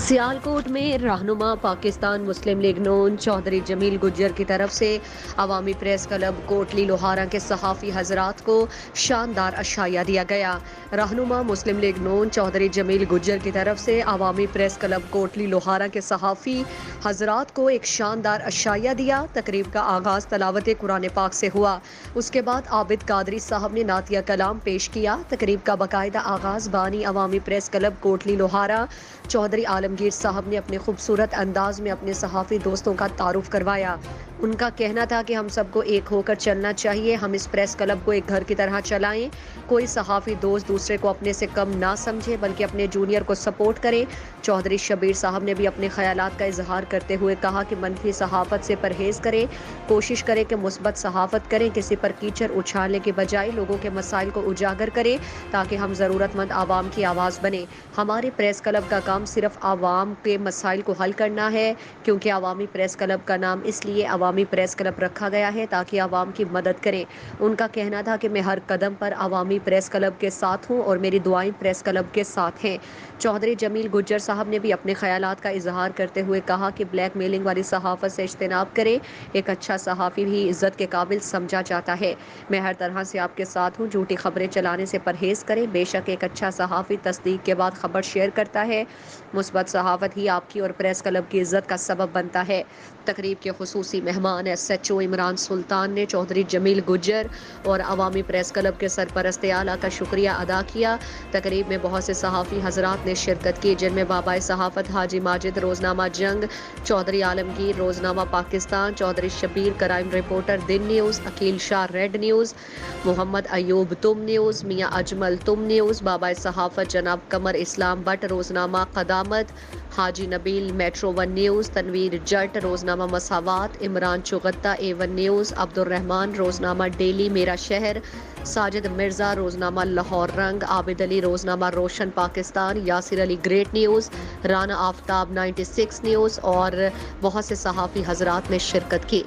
सियालकोट में रहनुमा पाकिस्तान मुस्लिम लीग नून चौधरी जमील गुज्जर की तरफ से अवामी प्रेस क्लब कोटली लोहारा के सहाफ़ी हजरात को शानदार अशाया दिया गया। रहनुमा मुस्लिम लीग नून चौधरी जमील गुज्जर की तरफ से अवामी प्रेस क्लब कोटली लोहारा के सहाफ़ी हजरात को एक शानदार अशाया दिया। तकरीब का आगाज़ तलावत कुरान पाक से हुआ। उसके बाद आबिद कादरी साहब ने नातिया कलाम पेश किया। तकरीब का बाकायदा आगाज़ बानी अवामी प्रेस क्लब कोटली लोहारा चौधरी आलमगीर साहब ने अपने खूबसूरत अंदाज में अपने सहाफ़ी दोस्तों का तारुफ करवाया। उनका कहना था कि हम सबको एक होकर चलना चाहिए, हम इस प्रेस क्लब को एक घर की तरह चलाएं। कोई सहाफ़ी दोस्त दूसरे को अपने से कम ना समझे बल्कि अपने जूनियर को सपोर्ट करे। चौधरी शबीर साहब ने भी अपने ख्यालात का इजहार करते हुए कहा कि मनफी सहाफ़त से परहेज़ करें, कोशिश करें कि मुस्बत सहाफ़त करें, किसी पर कीचड़ उछालने के बजाय लोगों के मसाइल को उजागर करें ताकि हम ज़रूरतमंद आवाम की आवाज़ बने। हमारे प्रेस क्लब का काम सिर्फ आवाम के मसाइल को हल करना है, क्योंकि अवामी प्रेस क्लब का नाम इसलिए अवामी प्रेस क्लब रखा गया है ताकि आवाम की मदद करें। उनका कहना था कि मैं हर कदम पर अवामी प्रेस क्लब के साथ हूँ और मेरी दुआएं प्रेस क्लब के साथ हैं। चौधरी जमील गुज्जर साहब ने भी अपने ख्यालात का इजहार करते हुए कहा कि ब्लैक मेलिंग वाली सहाफ़त से इज्तनाब करें। एक अच्छा सहाफ़ी भी इज़्ज़त के काबिल समझा जाता है। मैं हर तरह से आपके साथ हूँ, झूठी खबरें चलाने से परहेज़ करें। बेशक एक अच्छा सहाफ़ी तस्दीक के बाद खबर शेयर करता है। मुस्बत सहाफ़त ही आपकी और प्रेस क्लब की इज़्ज़त का सबब बनता है। तकरीब के खुसूसी मेहमान SHO इमरान सुल्तान ने चौधरी जमील गुज्जर और अवामी प्रेस क्लब के सरपरस्त आला का शुक्रिया अदा किया। तकरीब में बहुत से सहाफ़ी हजरात ने शिरकत की, जिनमें बाबाए सहाफ़त हाजी माजिद रोज़नामा जंग, चौधरी आलमगीर रोज़नामा Pakistan, Chaudhry Shabbir crime reporter Din news, Aqeel Shah red news, Mohammad Ayub तुम न्यूज़, मियाँ अजमल तुम न्यूज़, बाबाए सहाफ़त जनाब कमर इस्लाम बट रोज़नामा क़दामत, हाजी नबील मेट्रो 1 न्यूज़, तनवीर जट रोज़नामा मसावात, इमरान चुगत्ता A1 न्यूज़, अब्दुर्रहमान रोज़नामा डेली मेरा शहर, साजिद मिर्ज़ा रोज़नामा लाहौर रंग, आबिद अली रोज़नामा रोशन Pakistan, Yasir Ali great news, Rana Aftab 96 news और बहुत से सहाफ़ी हजरात ने शिरकत की।